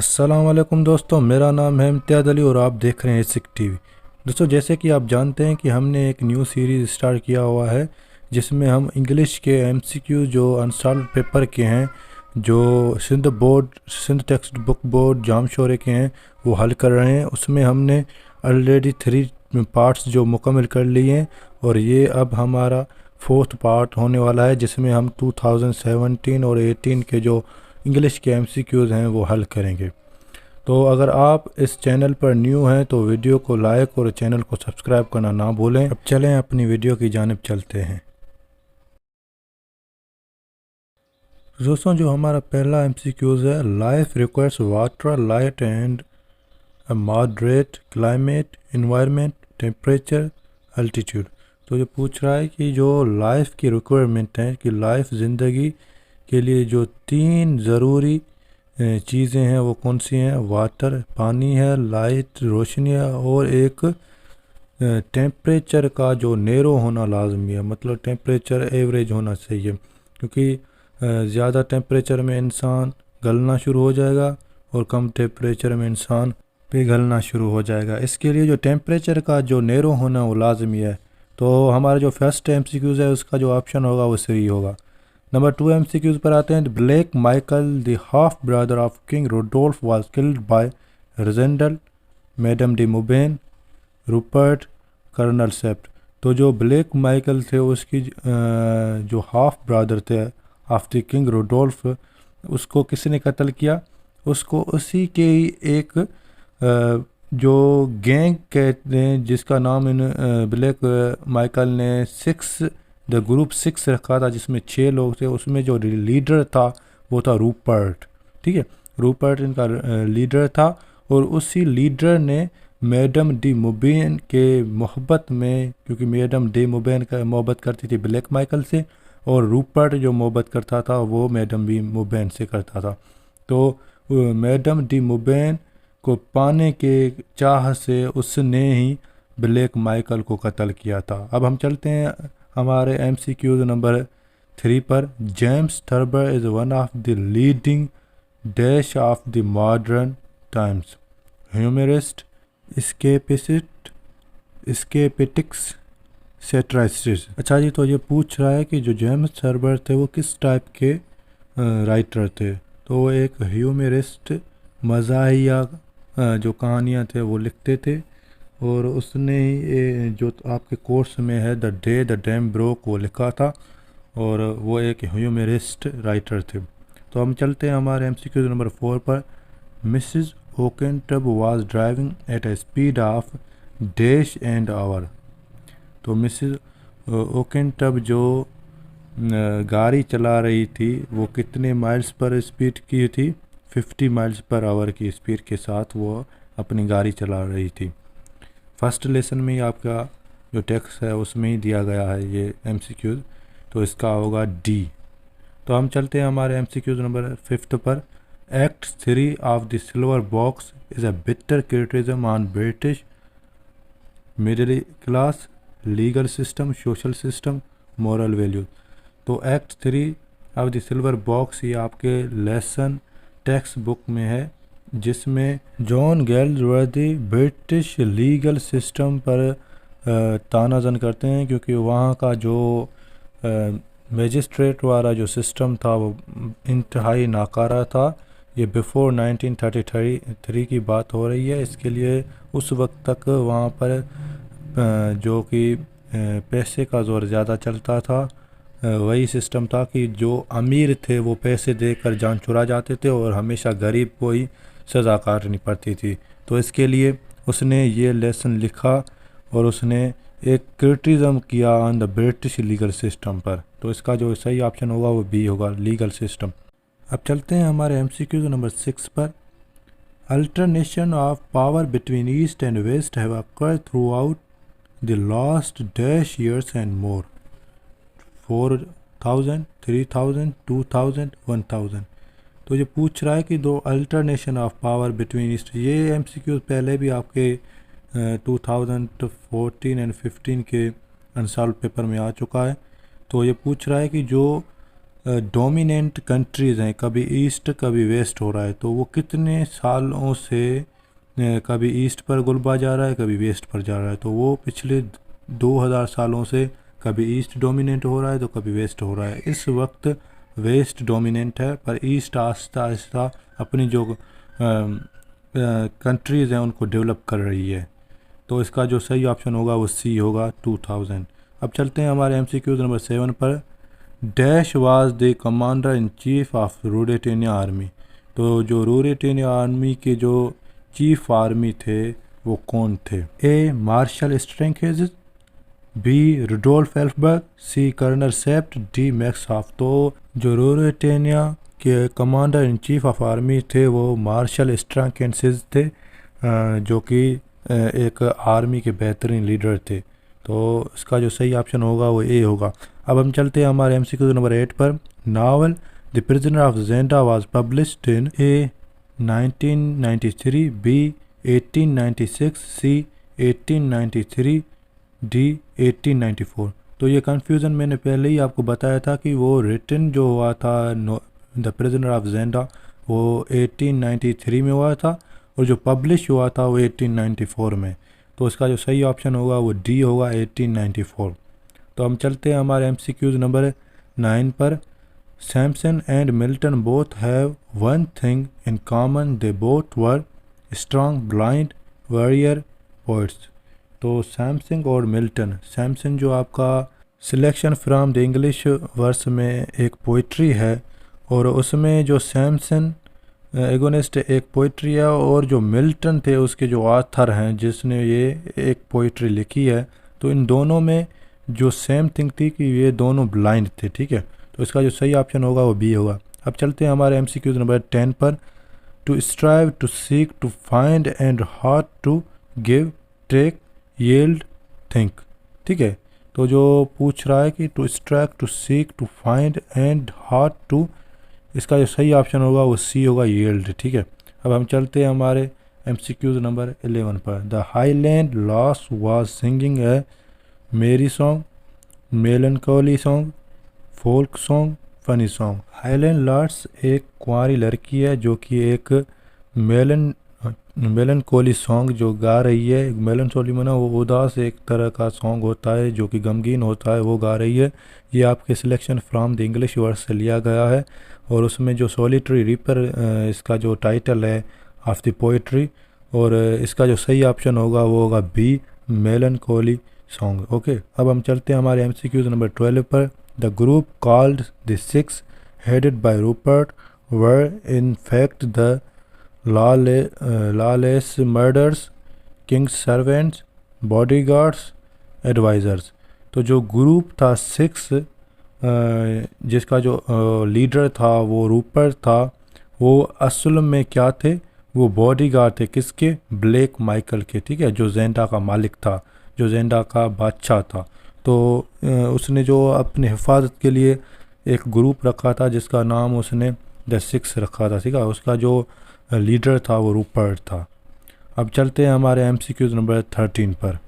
अस्सलाम वालेकुम दोस्तों, मेरा नाम है इम्तियाज़ अली और आप देख रहे हैं एसिक टीवी। दोस्तों, जैसे कि आप जानते हैं कि हमने एक न्यू सीरीज़ स्टार्ट किया हुआ है जिसमें हम इंग्लिश के एमसीक्यू जो अनसॉल्व पेपर के हैं, जो सिंध टेक्स्ट बुक बोर्ड जामशोरे के हैं, वो हल कर रहे हैं। उसमें हमने ऑलरेडी 3 पार्ट्स जो मुकम्मल कर लिए हैं और ये अब हमारा 4th पार्ट होने वाला है जिसमें हम 2017 और 18 के जो इंग्लिश के एमसीक्यूज़ हैं वो हल करेंगे। तो अगर आप इस चैनल पर न्यू हैं तो वीडियो को लाइक और चैनल को सब्सक्राइब करना ना भूलें। अब चलें अपनी वीडियो की जानिब चलते हैं। दोस्तों, जो हमारा पहला एमसीक्यूज़ है, life requires water, light and a moderate climate, environment, temperature, altitude. तो ये पूछ रहा है कि जो लाइफ की रिक्वायरमेंट है कि लाइफ ज़िंदगी के लिए जो 3 ज़रूरी चीज़ें हैं वो कौन सी हैं। वाटर पानी है, लाइट रोशनी है और एक टेम्परेचर का जो नेरो होना लाजमी है, मतलब टेम्परेचर एवरेज होना चाहिए, क्योंकि ज़्यादा टेम्परेचर में इंसान गलना शुरू हो जाएगा और कम टेम्परेचर में इंसान पिघलना शुरू हो जाएगा। इसके लिए जो टेम्परेचर का जो नेरो होना वो लाजमी है। तो हमारा जो फर्स्ट एमसीक्यूज़ है उसका जो ऑप्शन होगा वो सही होगा। नंबर 2 एमसीक्यूज़ पर आते हैं। Black Michael the half brother of king Rudolf was killed by Rassendyll, madam de Mauban, Rupert, colonel Sapt. तो जो ब्लैक माइकल थे उसकी जो हाफ ब्रदर थे ऑफ द किंग रोडोल्फ, उसको किसने कत्ल किया। उसको उसी के ही एक जो गैंग कहते हैं जिसका नाम इन ब्लैक माइकल ने द ग्रुप 6 रखा था जिसमें 6 लोग थे। उसमें जो लीडर था वो था रूपर्ट। ठीक है, रूपर्ट इनका लीडर था और उसी लीडर ने मैडम डी मुबेन के मोहब्बत में, क्योंकि मैडम डी मुबेन का मोहब्बत करती थी ब्लैक माइकल से और रूपर्ट जो मोहब्बत करता था वो मैडम डी मुबेन से करता था। तो मैडम डी मुबेन को पाने के चाह से उसने ही ब्लैक माइकल को कत्ल किया था। अब हम चलते हैं हमारे एमसीक्यूज नंबर 3 पर। James Thurber is one of the leading dash of the modern times, humorist, escapist, sceptics, satirist. अच्छा जी, तो ये पूछ रहा है कि जो जेम्स थर्बर थे वो किस टाइप के राइटर थे। तो वो एक ह्यूमरिस्ट, मज़ाहिया जो कहानियाँ थे वो लिखते थे और उसने ही जो आपके कोर्स में है the day the dam broke वो लिखा था और वो एक ह्यूमरिस्ट राइटर थे। तो हम चलते हैं हमारे एमसीक्यू नंबर 4 पर। मिसिज ओकेनटब was driving at a speed of dash and hour. तो मिसिज ओकेनटब जो गाड़ी चला रही थी वो कितने माइल्स पर स्पीड की थी। 50 माइल्स पर आवर की स्पीड के साथ वो अपनी गाड़ी चला रही थी। फर्स्ट लेसन में ही आपका जो टेक्स्ट है उसमें ही दिया गया है ये एमसीक्यूज, तो इसका होगा डी। तो हम चलते हैं हमारे एमसीक्यूज नंबर 5 पर। Act 3 of the silver box is a bitter criticism on British middle class, legal system, social system, moral values. तो act 3 of the silver box ये आपके लेसन टेक्स्ट बुक में है जिसमें John Galsworthy British legal system पर तानाजन करते हैं, क्योंकि वहाँ का जो मजिस्ट्रेट वाला जो सिस्टम था वो इंतहाई नाकारा था। ये बिफोर 1933 की बात हो रही है। इसके लिए उस वक्त तक वहाँ पर जो कि पैसे का ज़ोर ज़्यादा चलता था, वही सिस्टम था कि जो अमीर थे वो पैसे देकर जान चुरा जाते थे और हमेशा गरीब को ही सज़ा काटनी पड़ती थी। तो इसके लिए उसने ये लेसन लिखा और उसने एक क्रिटिज़म किया on the British legal system पर। तो इसका जो सही ऑप्शन होगा वो बी होगा, लीगल सिस्टम। अब चलते हैं हमारे एमसीक्यू नंबर 6 पर। Alternation of power between east and west have occurred throughout the last dash years and more. 4000, 3000, 2000, 1000। तो ये पूछ रहा है कि दो alternation of power between east. ये एमसीक्यू पहले भी आपके 2014 एंड 15 के अनसॉल्व पेपर में आ चुका है। तो ये पूछ रहा है कि जो डोमिनेंट कंट्रीज़ हैं, कभी ईस्ट कभी वेस्ट हो रहा है, तो वो कितने सालों से कभी ईस्ट पर गुलबा जा रहा है कभी वेस्ट पर जा रहा है, तो वो पिछले 2000 सालों से कभी ईस्ट डोमिनेंट हो रहा है तो कभी वेस्ट हो रहा है। इस वक्त वेस्ट डोमिनेंट है, पर ईस्ट आहिस्ता आहिस्ता अपनी जो कंट्रीज़ हैं उनको डेवलप कर रही है। तो इसका जो सही ऑप्शन होगा वो सी होगा, 2000। अब चलते हैं हमारे MCQ नंबर 7 पर। Dash was the commander in chief of Ruritania army. तो जो रूरेटेनिया आर्मी के जो चीफ आर्मी थे वो कौन थे? ए मार्शल स्ट्रेंकेज, बी रुडोल्फ एल्फबर्ग, सी कर्नल सेप्ट, डी मैक्स हॉफ। तो जो रूरेटेनिया के commander in chief of army थे वो मार्शल स्ट्रेंकेज थे, जो कि एक आर्मी के बेहतरीन लीडर थे। तो इसका जो सही ऑप्शन होगा वो ए होगा। अब हम चलते हैं हमारे MCQ नंबर 8 पर। Novel the prisoner of Zenda was published in A 1993, B 1896, C 1893, D 1894। तो ये कन्फ्यूज़न मैंने पहले ही आपको बताया था कि वो रिटन जो हुआ था द प्रिजनर ऑफ जेंडा वो 1893 में हुआ था, और जो पब्लिश हुआ था वो 1894 में। तो इसका जो सही ऑप्शन होगा वो डी होगा, 1894। तो हम चलते हैं हमारे MCQ नंबर 9 पर। Samson and Milton both have one thing in common, they both were strong blind warrior poets. तो सैमसंग और मिल्टन, सैमसन जो आपका selection from the English verse में एक पोइट्री है, और उसमें जो सैमसन एगोनिस्ट एक पोइट्री है, और जो मिल्टन थे उसके जो ऑथर हैं जिसने ये एक पोइट्री लिखी है, तो इन दोनों में जो सेम थिंग थी कि ये दोनों ब्लाइंड थे। ठीक है, तो इसका जो सही ऑप्शन होगा वो बी होगा। अब चलते हैं हमारे MCQ नंबर 10 पर। To strive, to seek, to find and heart to give, take, yield, think. ठीक है, तो जो पूछ रहा है कि to strive, to seek, to find and heart to, इसका जो सही ऑप्शन होगा वो सी होगा, यील्ड। ठीक है, अब हम चलते हैं हमारे MCQ नंबर 11 पर। The highland lass was singing a merry song, melancholy song, folk song, funny song. Highland lass एक कुंवारी लड़की है जो कि एक मेलनकोली सॉन्ग जो गा रही है। मेलनकोली में ना वो उदास एक तरह का सॉन्ग होता है जो कि गमगीन होता है, वो गा रही है। ये आपके selection from the English verse से लिया गया है, और उसमें जो सॉलिटरी रिपर इसका जो टाइटल है ऑफ द पोइट्री, और इसका जो सही ऑप्शन होगा वो होगा बी, मेलनकोली सॉन्ग। ओके, अब हम चलते हैं हमारे MCQ नंबर 12 पर। The group called the six headed by Rupert were in fact the lawless murders, Kings servants, bodyguards, advisers. तो जो ग्रुप था सिक्स, जिसका जो लीडर था वो रूपर्ट था, वो असल में क्या थे? वो बॉडीगार्ड थे किसके? ब्लैक माइकल के। ठीक है, जो जेंडा का मालिक था, जो जेंडा का बादशाह था। तो उसने जो अपने हिफाजत के लिए एक ग्रुप रखा था जिसका नाम उसने द सिक्स रखा था। ठीक है, उसका जो लीडर था वो रूपर्ट था। अब चलते हैं हमारे MCQ नंबर 13 पर।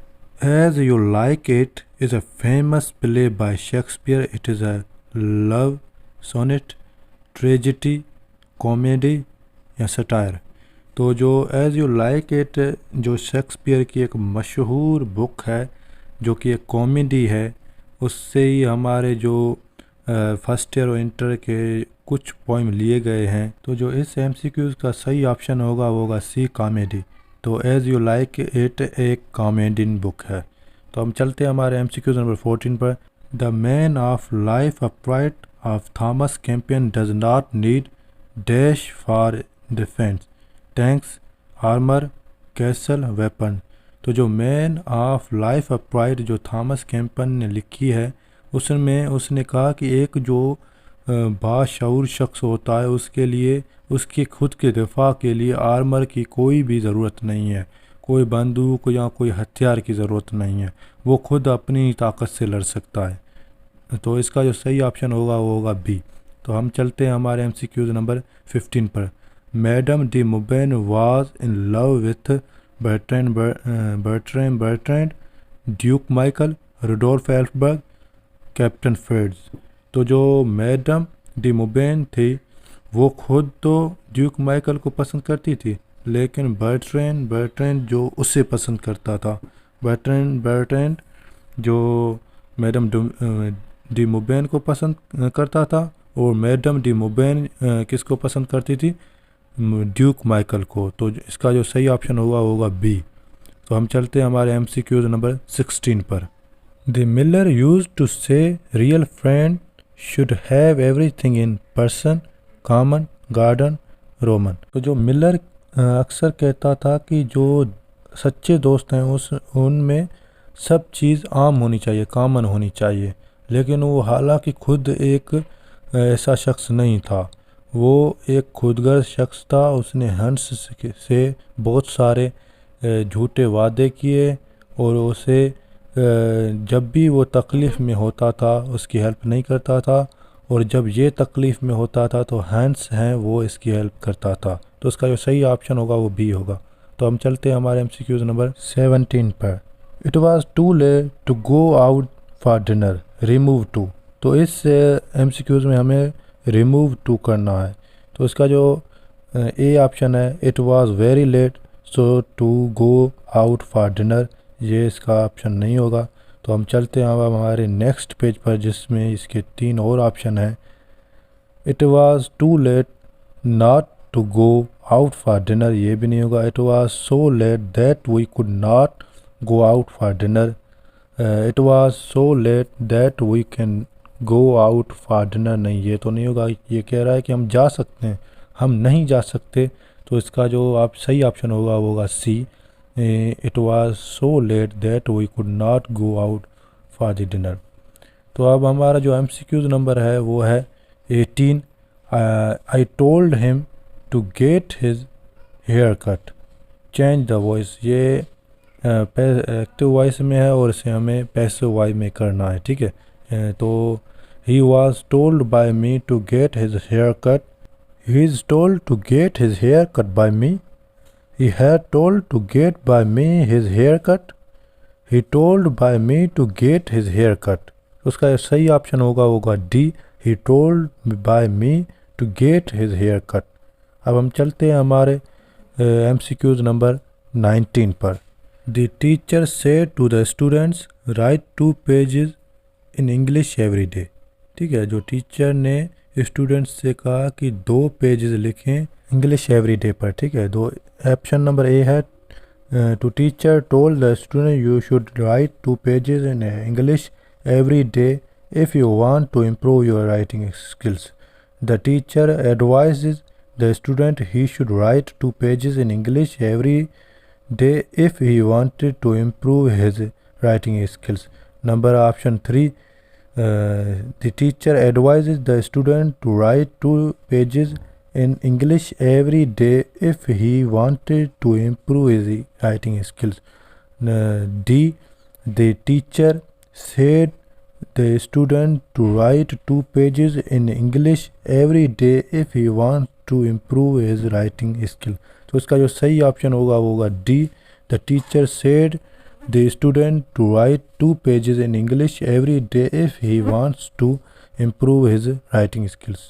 As you like it is a famous play by Shakespeare. It is a love sonnet, tragedy, comedy या सटायर। तो जो एज यू लाइक इट जो शेक्सपियर की एक मशहूर बुक है जो कि एक कॉमेडी है, उससे ही हमारे जो फर्स्ट ईयर और इंटर के कुछ पोइम लिए गए हैं। तो जो इस MCQ का सही ऑप्शन होगा वो होगा सी, कॉमेडी। तो एज यू लाइक इट एक कॉमेडियन बुक है। तो हम चलते हैं हमारे MCQ नंबर 14 पर। The man of life upright of Thomas Campion does not need dash for defence, tanks, armour, castle, weapon. तो जो मैन ऑफ लाइफ अपराइट जो थॉमस कैंपियन ने लिखी है, उसमें उसने कहा कि एक जो बाशऊर शख्स होता है उसके लिए उसके खुद के दिफा के लिए आर्मर की कोई भी ज़रूरत नहीं है, कोई बंदूक या कोई हथियार की ज़रूरत नहीं है, वो खुद अपनी ताकत से लड़ सकता है। तो इसका जो सही ऑप्शन होगा वो होगा बी। तो हम चलते हैं हमारे MCQ नंबर 15 पर। Madam de Mauban was in love with Bertrand, duke Michael, Rudolf Elphberg, captain Fritz. तो जो मैडम डी मोबेन थी वो खुद तो ड्यूक माइकल को पसंद करती थी, लेकिन बर्ट्रैंड जो उसे पसंद करता था। बर्ट्रैंड जो मैडम डी मोबेन को पसंद करता था, और मैडम डी मोबेन किसको पसंद करती थी? ड्यूक माइकल को। तो इसका जो सही ऑप्शन होगा बी। तो हम चलते हैं हमारे MCQ नंबर 16 पर। द मिलर यूज टू से real friend should have everything in person, common, garden, Roman. तो जो मिलर अक्सर कहता था कि जो सच्चे दोस्त हैं उनमें सब चीज़ आम होनी चाहिए, कॉमन होनी चाहिए, लेकिन वो हालांकि खुद एक ऐसा शख्स नहीं था। वो एक खुदगर्ज शख्स था। उसने हंस से बहुत सारे झूठे वादे किए, और उसे जब भी वो तकलीफ़ में होता था उसकी हेल्प नहीं करता था, और जब ये तकलीफ़ में होता था तो हंस हैं वो इसकी हेल्प करता था। तो उसका जो सही ऑप्शन होगा वो बी होगा। तो हम चलते हैं हमारे MCQ नंबर 17 पर। It was too late to go out for dinner, remove too. तो इस MCQ में हमें रिमूव टू करना है। तो इसका जो ए ऑप्शन है, it was very late so to go out for dinner, ये इसका ऑप्शन नहीं होगा। तो हम चलते हैं अब हमारे नेक्स्ट पेज पर, जिसमें इसके 3 और ऑप्शन हैं। It was too late not to go out for dinner, ये भी नहीं होगा। It was so late that we could not go out for dinner, it was so late that we can go out for dinner, नहीं, ये तो नहीं होगा। ये कह रहा है कि हम जा सकते हैं, हम नहीं जा सकते। तो इसका जो आप सही ऑप्शन होगा वो होगा C. It was so late that we could not go out for the dinner. तो अब हमारा जो MCQ नंबर है वो है 18। I told him to get his hair cut, change the voice. ये एक्टिव वॉइस में है और इसे हमें पैसिव वॉइस में करना है, ठीक है। तो he was told by me to get his hair cut, he is told to get his hair cut by me, he had told to get by me his haircut, he told by me to get his haircut। उसका सही option होगा D, he told by me to get his haircut। अब हम चलते हैं हमारे MCQ number 19 पर। The teacher said to the students write 2 pages in English every day। ठीक है, जो टीचर ने स्टूडेंट्स से कहा कि 2 पेजेस लिखें इंग्लिश एवरी डे पर, ठीक है। दो ऑप्शन नंबर ए है, to teacher told the student you should write 2 pages in English every day if you want to improve your writing skills. The teacher advises the student he should write 2 pages in English every day if he wanted to improve his writing skills. Number option 3, the teacher advises the student to write 2 pages in English every day if he wanted to improve his writing skills. D, the teacher said the student to write 2 pages in English every day if he wants to improve his writing skill। तो इसका जो सही option होगा D, the teacher said the student to write 2 pages in English every day if he wants to improve his writing skills।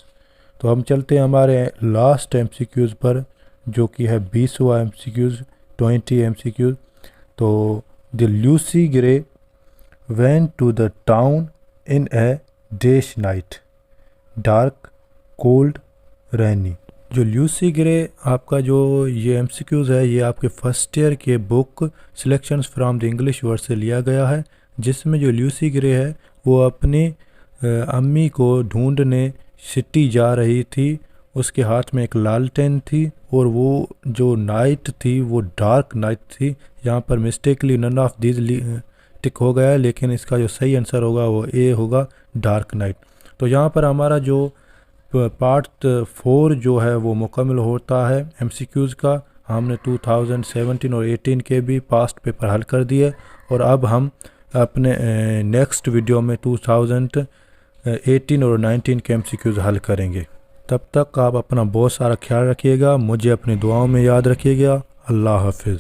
तो हम चलते हैं हमारे लास्ट MCQs पर, जो कि है 20वां MCQs, 20 MCQs। तो the Lucy Gray went to the town in a dash night, dark, cold, rainy। जो ल्यूसी ग्रे आपका जो ये MCQs है, ये आपके फर्स्ट ईयर के book selections from the English word से लिया गया है, जिसमें जो ल्यूसी ग्रे है वो अपनी अम्मी को ढूंढने सिटी जा रही थी। उसके हाथ में एक लालटेन थी, और वो जो नाइट थी वो डार्क नाइट थी। यहाँ पर मिस्टेकली नन ऑफ दीज टिक हो गया है, लेकिन इसका जो सही आंसर होगा वो ए होगा, डार्क नाइट। तो यहाँ पर हमारा जो पार्ट 4 जो है वो मुकम्मल होता है MCQs का। हमने 2017 और 18 के भी पास्ट पेपर हल कर दिए, और अब हम अपने नेक्स्ट वीडियो में 2018 और 19 के MCQs हल करेंगे। तब तक आप अपना बहुत सारा ख्याल रखिएगा, मुझे अपनी दुआओं में याद रखिएगा। अल्लाह हाफिज़।